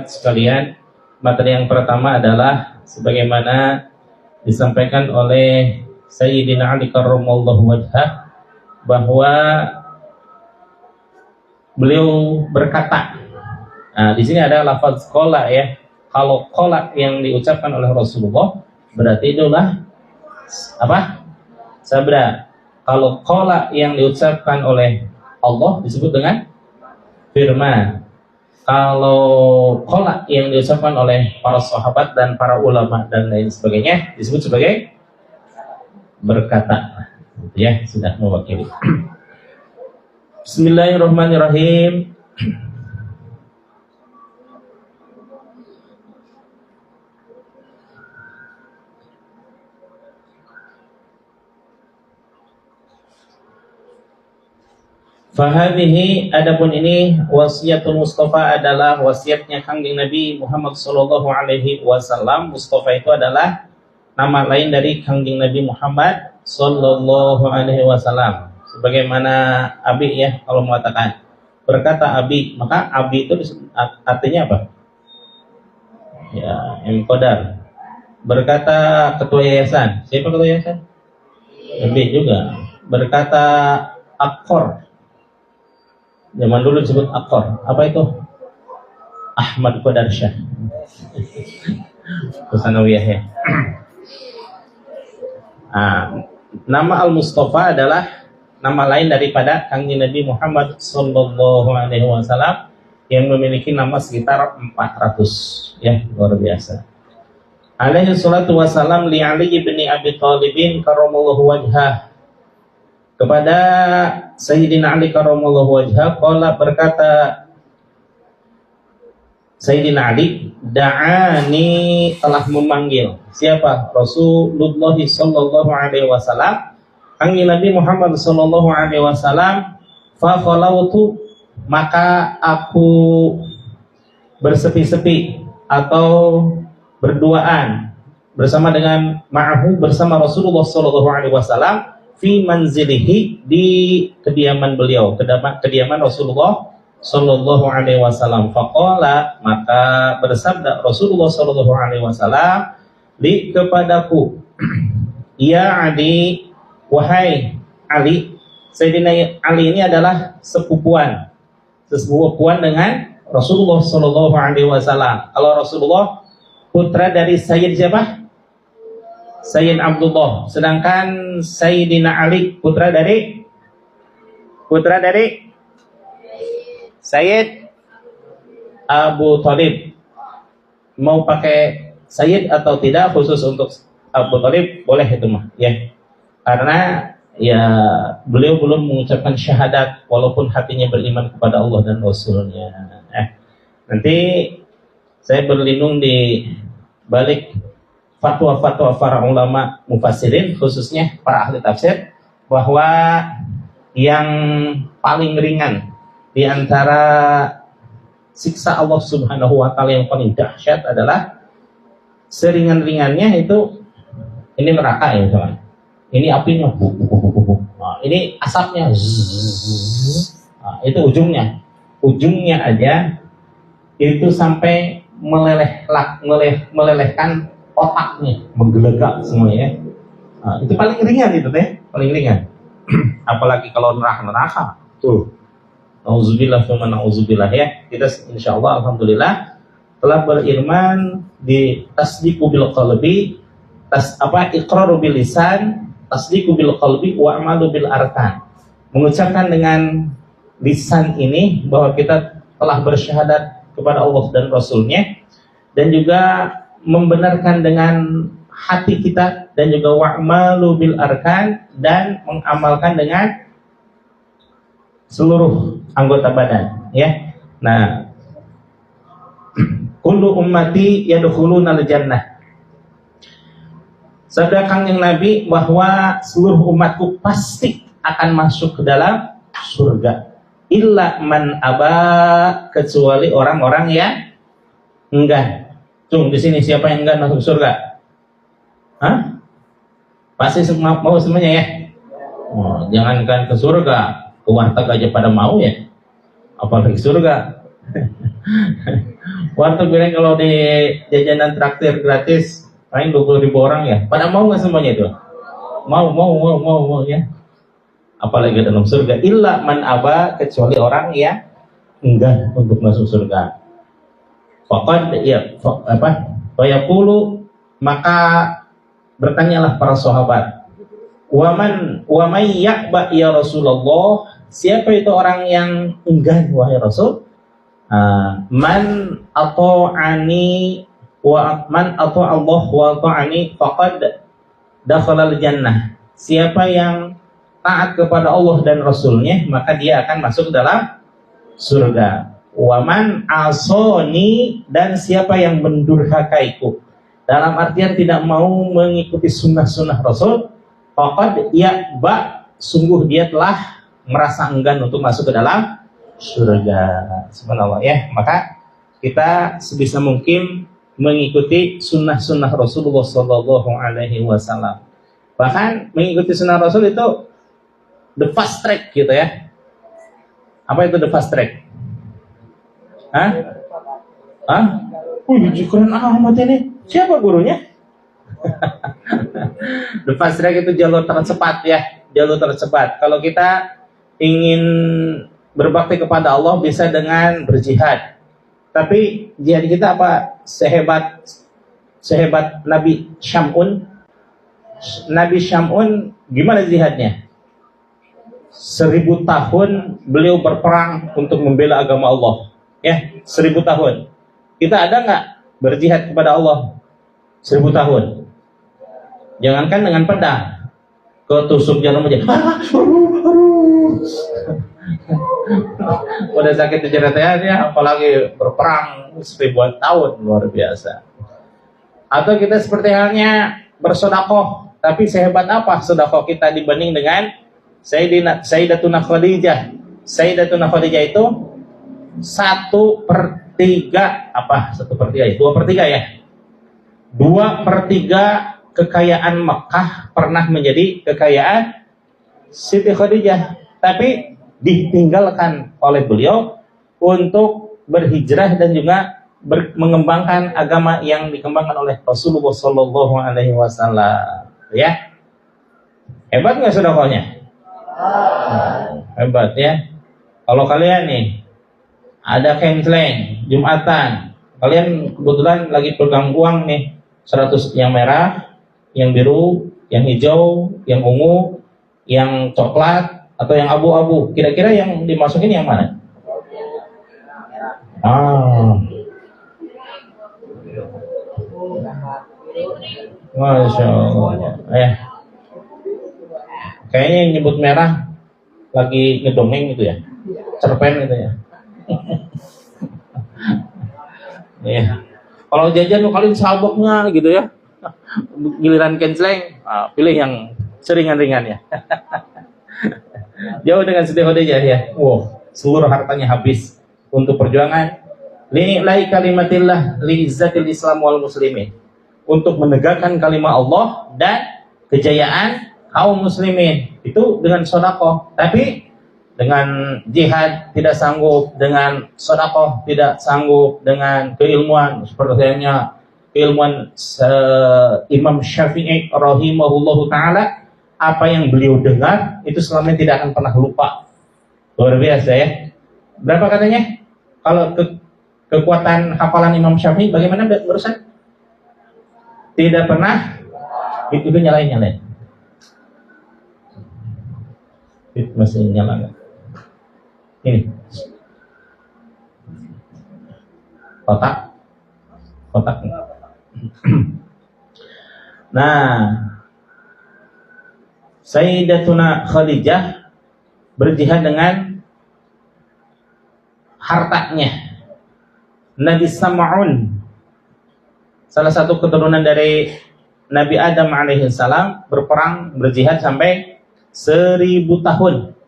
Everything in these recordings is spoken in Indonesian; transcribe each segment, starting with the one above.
sekalian, materi yang pertama adalah sebagaimana disampaikan oleh Sayyidina Ali karramallahu wajhah bahwa beliau berkata, nah di sini ada lafaz qala ya. Kalau qala yang diucapkan oleh Rasulullah berarti itulah apa? Sabda. Kalau qala yang diucapkan oleh Allah disebut dengan firman. Kalau qala yang diucapkan oleh para sahabat dan para ulama dan lain sebagainya disebut sebagai berkata. Ya, sudah mewakili. Bismillahirrahmanirrahim. Fahadhihi, adapun ini wasiatul Mustafa adalah wasiatnya Kangjeng Nabi Muhammad sallallahu alaihi wasallam. Mustafa itu adalah nama lain dari Kangjeng Nabi Muhammad sallallahu alaihi wasallam. Sebagaimana Abi ya, kalau mengatakan berkata Abi, maka Abi itu artinya apa? Ya, Qadar. Berkata ketua yayasan. Siapa ketua yayasan? Abi juga. Berkata Akor. Zaman dulu disebut Akor. Apa itu? Ahmad Qadarsyah. Kusanawiyah ya. Nama Al-Mustafa adalah nama lain daripada Kangjeng Nabi Muhammad sallallahu alaihi wasallam yang memiliki nama sekitar 400 ya, luar biasa. Alaihi salatu wasallam li Ali bin Abi Thalib karramallahu wajhah. Kepada Sayyidina Ali karramallahu wajhah, qala berkata Sayyidina Ali, da'ani telah memanggil. Siapa? Rasulullah sallallahu alaihi wasallam, Kangjeng Nabi Muhammad sallallahu alaihi wasallam, fa khalawtu, maka aku bersepi-sepi atau berduaan bersama dengan ma'ahu, bersama Rasulullah sallallahu alaihi wasallam fi manzilihi, di kediaman beliau, kediaman Rasulullah sallallahu alaihi wasallam. Faqala, maka bersabda Rasulullah sallallahu alaihi wasallam li kepadaku, ya Ali, wahai Ali. Sayyidina Ali ini adalah sepupuan dengan Rasulullah sallallahu alaihi wasallam. Kalau Rasulullah putra dari Sayyid siapa? Sayyid Abdullah. Sedangkan Sayyidina Ali putra dari Sayyid Abu Thalib. Mau pakai Sayyid atau tidak khusus untuk Abu Thalib boleh itu mah ya. Karena ya beliau belum mengucapkan syahadat walaupun hatinya beriman kepada Allah dan Rasulnya. Nanti saya berlindung di balik fatwa-fatwa para ulama mufassirin, khususnya para ahli tafsir, bahwa yang paling ringan di antara siksa Allah Subhanahu wa taala yang paling dahsyat adalah seringan-ringannya itu ini neraka ya teman. Ini apinya, nah, ini asapnya, nah, itu ujungnya aja itu sampai melelehkan otaknya, menggelegak semuanya. Nah, itu paling ringan itu teh, paling ringan. Apalagi kalau neraka tuh. Nauzubillah wa nauzubillah ya. Kita insyaallah alhamdulillah telah beriman di tasdiqu bil qalbi, iqraru bil lisan, tasdiqu bil qalbi wa amalu bil arkan. Mengucapkan dengan lisan ini bahwa kita telah bersyahadat kepada Allah dan Rasulnya, dan juga membenarkan dengan hati kita, dan juga wa'malu bil arkan, dan mengamalkan dengan seluruh anggota badan ya. Nah, kullu ummati yadkhulunal jannah. Sabda Kangjeng Nabi bahwa seluruh umatku pasti akan masuk ke dalam surga. Illa man aba, kecuali orang-orang yang enggan. Cung, di sini siapa yang enggan masuk surga? Hah? Pasti mau semuanya ya? Oh, jangankan ke surga, ke warteg aja pada mau ya. Apalagi surga. Warteg bilang kalau di jajanan traktir gratis paling 20.000 orang ya. Pada mau nggak semuanya itu? Mau ya. Apalagi dalam surga. Illa man aba, kecuali orang yang enggan untuk masuk surga. Faqad ya fayaqulu, maka bertanyalah para sahabat, wa may ya'ba ya Rasulullah, siapa itu orang yang enggan wahai Rasul? Man ata'ani wa man ata'a Allah wa ta'ani faqad dakhalal jannah. Siapa yang taat kepada Allah dan Rasulnya, maka dia akan masuk dalam surga. Wa man asoni, dan siapa yang mendurhakaiku, dalam artian tidak mau mengikuti sunnah-sunnah Rasul, faqad ya'ba, sungguh dia telah merasa enggan untuk masuk ke dalam surga. Subhanallah ya. Maka kita sebisa mungkin mengikuti sunnah-sunnah Rasulullah Sallallahu Alaihi Wasallam. Bahkan mengikuti sunnah Rasul itu the fast track gitu ya. Apa itu the fast track? Keren amat ini. Siapa gurunya? The fast track itu jalur tercepat ya, jalur tercepat. Kalau kita ingin berbakti kepada Allah bisa dengan berjihad. Tapi jihad kita apa? Sehebat Nabi Syam'un. Nabi Syam'un gimana jihadnya? 1000 tahun beliau berperang untuk membela agama Allah. Ya, 1000 tahun. Kita ada nggak berjihad kepada Allah 1000 tahun? Jangankan dengan pedang, ketusuk jarum aja. Udah sakit jeretannya, apalagi berperang 1000 tahun, luar biasa. Atau kita seperti halnya bersedekah, tapi sehebat apa sedekah kita dibanding dengan Sayyidatuna Khadijah? Sayyidatuna Khadijah itu 1/3 apa? 1/3 ya? 2/3 ya? 2/3 kekayaan Mekah pernah menjadi kekayaan Siti Khadijah, tapi ditinggalkan oleh beliau untuk berhijrah dan juga mengembangkan agama yang dikembangkan oleh Rasulullah Sallallahu Alaihi Wasallam. Ya, hebat nggak sedekahnya? Hebat ya. Kalau kalian nih ada kenceleng Jumatan, kalian kebetulan lagi pegang uang nih 100, yang merah, yang biru, yang hijau, yang ungu, yang coklat, atau yang abu-abu, kira-kira yang dimasukin yang mana? Masya Allah. Kayaknya yang nyebut merah lagi ngedongeng gitu ya, cerpen gitu ya. Ya. Kalau jajan lu kalian saboknya gitu ya, giliran kenceleng, pilih yang seringan-ringan ya. Jauh dengan Siti Khadijah ya. Wow, seluruh hartanya habis untuk perjuangan lillahi kalimatillah li izzatil Islam wal muslimin, untuk menegakkan kalimat Allah dan kejayaan kaum muslimin. Itu dengan sedekah. Tapi dengan jihad tidak sanggup, dengan sedekah tidak sanggup, dengan keilmuan seperti keilmuan Imam Syafi'i rahimahullahu taala, apa yang beliau dengar itu selamanya tidak akan pernah lupa. Luar biasa ya. Berapa katanya? Kalau kekuatan hafalan Imam Syafi'i bagaimana barusan? Tidak pernah. Itu nyalain. Itu masih nyala. Ini. Kotak. Nah, Sayyidatuna Khadijah berjihad dengan hartanya. Nabi Sam'un, salah satu keturunan dari Nabi Adam alaihissalam, berjihad sampai 1000 tahun.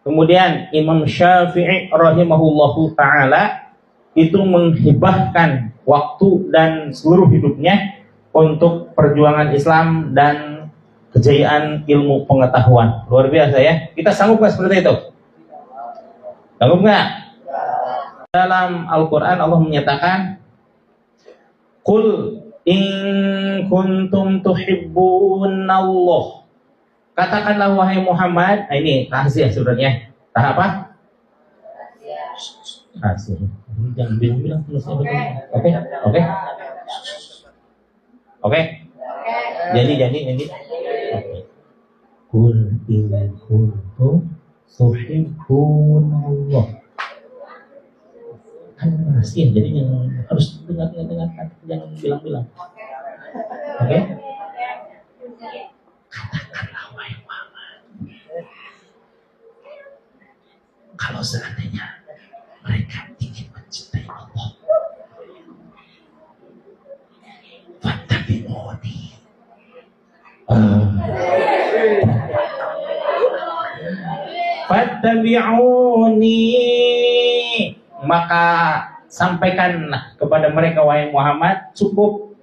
Kemudian Imam Syafi'i rahimahullahu ta'ala itu menghibahkan waktu dan seluruh hidupnya untuk perjuangan Islam dan kejayaan ilmu pengetahuan. Luar biasa ya. Kita sanggup nggak seperti itu? Sanggup nggak? Dalam Al-Quran Allah menyatakan, Qul in kuntum tuhibbunallah. Katakanlah wahai Muhammad, ini rahasia sebenarnya. Tahap apa? Rahasia. Jangan bilang-bilang terus. Oke. Janji. Qul in kuntum tuhibbunallah. Kan rahasia, jadi yang harus dengar, jangan bilang-bilang. Oke? Katakanlah wahai Muhammad, kalau seandainya mereka ingin mencintai Allah, fattabi'uni. Fattabi'uni, maka sampaikan kepada mereka wahai Muhammad, cukup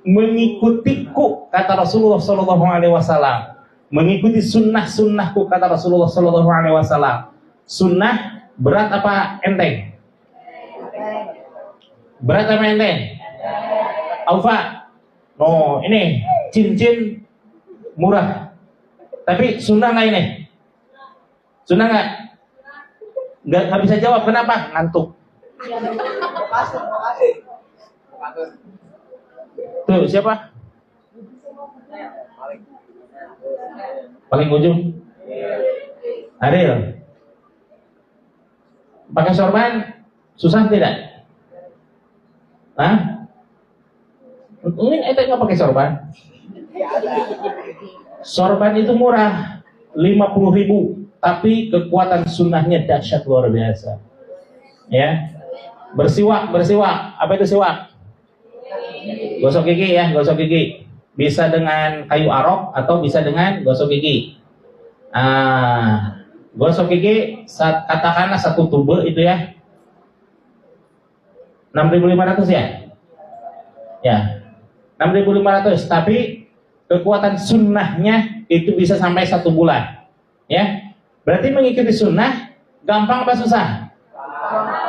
mengikutiku, kata Rasulullah Shallallahu Alaihi Wasallam, mengikuti sunnahku, kata Rasulullah Shallallahu Alaihi Wasallam. Sunnah berat apa enteng? Berat apa enteng? Aufa, ini cincin murah, tapi sunnah nggak ini? Sunnah nggak? Nggak bisa jawab, kenapa? Ngantuk. Tuh siapa? Paling ujung? Ariel. Pakai sorban susah tidak? Hah? Ini nggak pakai sorban. Sorban itu murah, 50.000, tapi kekuatan sunnahnya dahsyat luar biasa. Ya, bersiwak. Apa itu siwak? Gosok gigi ya, gosok gigi. Bisa dengan kayu arok atau bisa dengan gosok gigi. Gosok gigi, katakanlah satu tube itu ya 6.500 ya. Ya, 6.500, tapi kekuatan sunnahnya itu bisa sampai 1 bulan. Ya, berarti mengikuti sunnah gampang apa susah?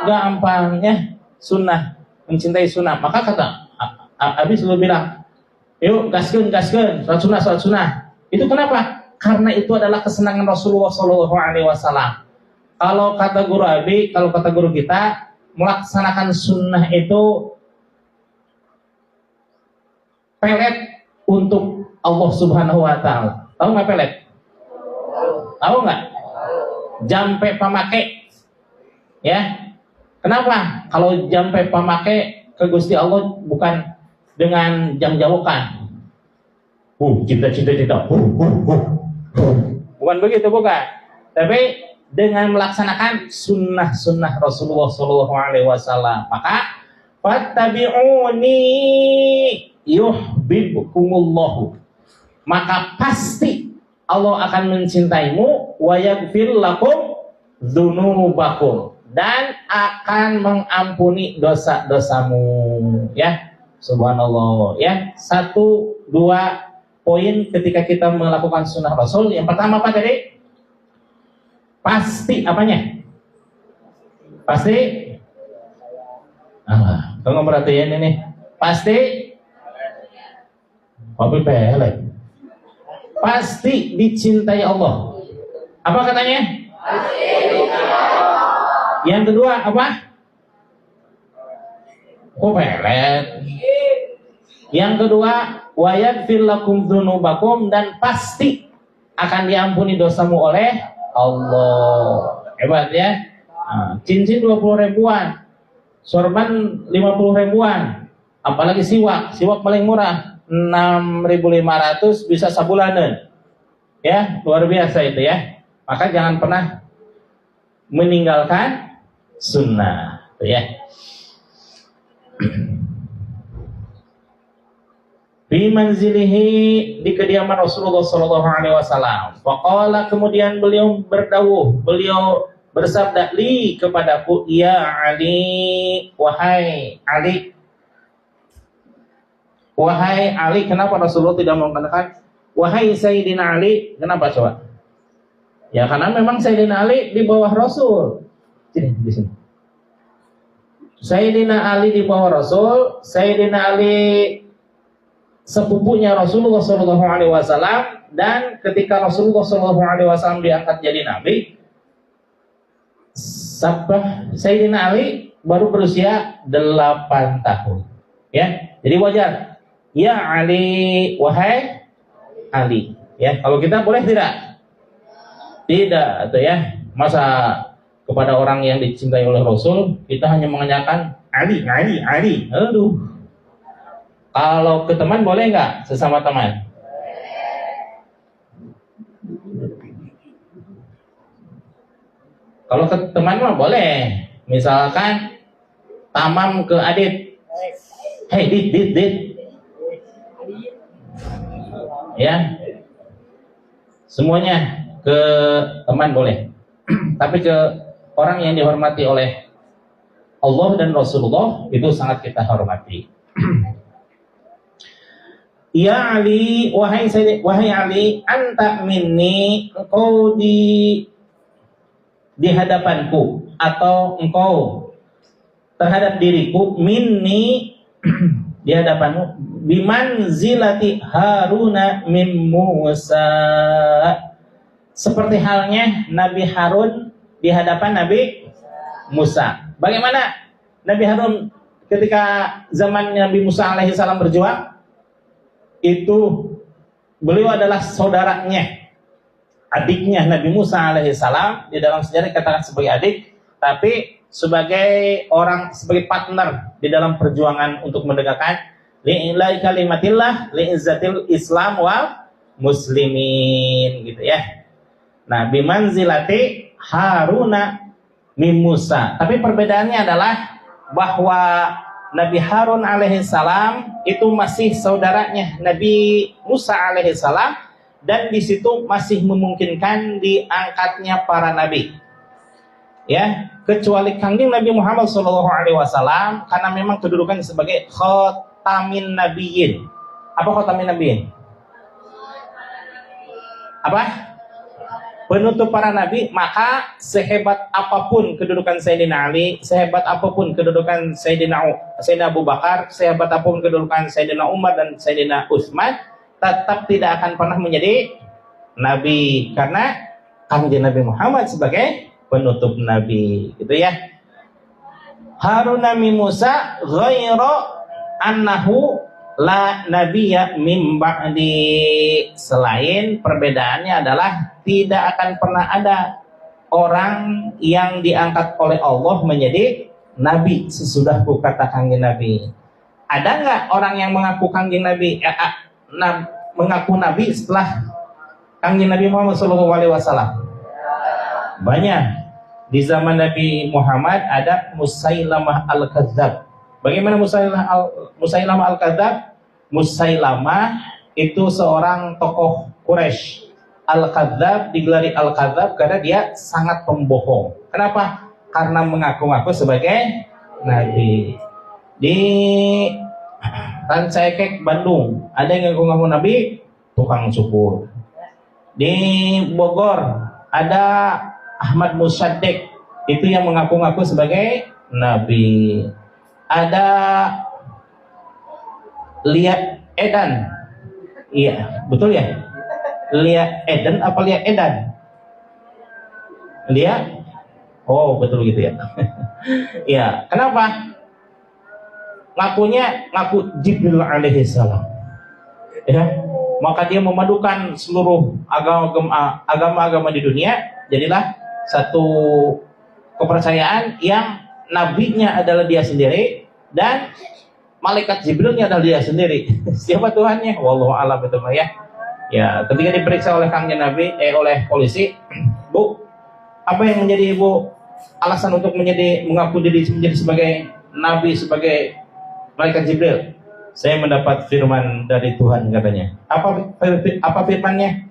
Gampang ya, sunnah, mencintai sunnah. Maka kata Abi selalu bilang, yuk gaskeun, sholat sunnah. Itu kenapa? Karena itu adalah kesenangan Rasulullah Shallallahu Alaihi Wasallam. Kalau kata guru Abi, kalau kata guru kita, melaksanakan sunnah itu pelet untuk Allah Subhanahu Wa Taala. Tahu nggak pelet? Tahu nggak? Jampe pamake, ya. Kenapa? Kalau jampe pamake ke Gusti Allah bukan dengan jam jawokan. Cita. Bukan begitu, bukan. Tapi dengan melaksanakan sunnah Rasulullah Shallallahu Alaihi Wasallam. Maka fattabi'uni yuhibbukumullahu. Maka pasti Allah akan mencintaimu, wa yaghfir lakum dzunubakum, dan akan mengampuni dosa-dosamu. Ya. Subhanallah, ya. 1, 2 poin ketika kita melakukan sunnah Rasul. Yang pertama apa tadi? Pasti apanya? Pasti? Kalau perhatiin ini, pasti? Kopi pelek. Pasti dicintai Allah. Apa katanya? Pasti dicintai Allah. Yang kedua apa? Pelet. Yang kedua, wa yaghfir lakum dzunubakum, dan pasti akan diampuni dosamu oleh Allah. Hebat ya. Cincin 20.000-an, sorban 50.000-an, apalagi siwak paling murah 6.500, bisa sabulanan. Ya, luar biasa itu ya. Maka jangan pernah meninggalkan sunnah, ya. Fi manzilihi, di kediaman Rasulullah Sallallahu Alaihi Wasallam. Faqala, kemudian beliau bersabda, li kepadaku, ya Ali, wahai Ali. Kenapa Rasulullah tidak mengatakan wahai Sayyidina Ali? Kenapa coba? Ya karena memang Sayyidina Ali di bawah Rasul. Sini, di sini. Sayyidina Ali di bawah Rasul, Sayyidina Ali sepupunya Rasulullah Shallallahu Alaihi Wasallam, dan ketika Rasulullah Shallallahu Alaihi Wasallam diangkat jadi nabi, Sayyidina Ali baru berusia 8 tahun. Ya, jadi wajar. Ya Ali, wahai Ali. Ya, kalau kita boleh tidak? Tidak, atau ya, masa kepada orang yang dicintai oleh Rasul kita hanya menanyakan Ali, Ali, Ali. Aduh. Kalau ke teman boleh nggak sesama teman? Kalau ke teman mah boleh. Misalkan Tamam ke Adit. Hey, Dit. Ya. Semuanya ke teman boleh. Tapi ke orang yang dihormati oleh Allah dan Rasulullah itu sangat kita hormati. Ya Ali, wahai Ali, anta minni, engkau di hadapanku, atau engkau terhadap diriku, minni di hadapanmu, bimanzilati Haruna min Musa, seperti halnya Nabi Harun di hadapan Nabi Musa. Bagaimana Nabi Harun ketika zaman Nabi Musa alaihissalam berjuang? Itu beliau adalah saudaranya, adiknya Nabi Musa alaihissalam. Di dalam sejarah dikatakan sebagai adik, tapi sebagai partner di dalam perjuangan untuk menegakkan li'ilahi kalimatillah li'izzatil Islam wal muslimin, gitu ya. Nah, bimanzilati Haruna min Musa. Tapi perbedaannya adalah bahwa Nabi Harun alaihissalam itu masih saudaranya Nabi Musa alaihissalam, dan di situ masih memungkinkan diangkatnya para nabi. Ya, kecuali kangjeng Nabi Muhammad SAW, karena memang kedudukannya sebagai khotamin nabiyyin. Apa khotamin nabiyyin? Apa? Penutup para nabi. Maka sehebat apapun kedudukan Sayyidina Ali, sehebat apapun kedudukan Sayyidina Abu Bakar, sehebat apapun kedudukan Sayyidina Umar dan Sayyidina Utsman, tetap tidak akan pernah menjadi nabi, karena kanjeng Nabi Muhammad sebagai penutup nabi, gitu ya. Harun min Musa ghairu annahu la nabiyya min ba'di, selain perbedaannya adalah tidak akan pernah ada orang yang diangkat oleh Allah menjadi nabi sesudahku, kata kanjeng Nabi. Ada nggak orang yang mengaku kanjeng Nabi, mengaku nabi setelah kanjeng Nabi Muhammad SAW? Banyak. Di zaman Nabi Muhammad ada Musailamah al-Kadzab. Bagaimana Musailamah al-Kadzab? Musailamah itu seorang tokoh Quraisy. Al-Kadzab digelari Al-Kadzab karena dia sangat pembohong. Kenapa? Karena mengaku-ngaku sebagai nabi. Di Rancaikek, Bandung, ada yang ngaku-ngaku nabi, tukang cukur. Di Bogor ada Ahmad Musaddiq, itu yang mengaku-ngaku sebagai nabi. Ada Lia Edan, iya betul ya, Lia Eden apa Lia Edan? Lia, oh betul gitu ya. Ya, kenapa? Ngaku Jibril alaihissalam. Ya, maka dia memadukan seluruh agama-agama di dunia, jadilah satu kepercayaan yang nabinya adalah dia sendiri dan malaikat Jibrilnya adalah dia sendiri. Siapa Tuhannya? Wallahu a'lam betul ya. Ya, ketika diperiksa oleh kanjeng Nabi, oleh polisi, Bu, apa yang menjadi Ibu alasan untuk mengaku diri menjadi sebagai nabi, sebagai malaikat Jibril? Saya mendapat firman dari Tuhan, katanya. Apa firmannya?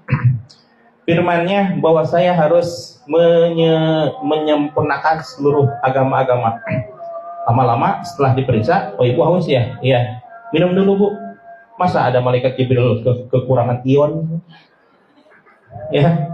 Firmannya bahwa saya harus menyempurnakan seluruh agama-agama. Lama-lama setelah diperiksa, oh Ibu haus ya? Iya. Minum dulu Bu. Masa ada malaikat Jibril kekurangan ion? Ya.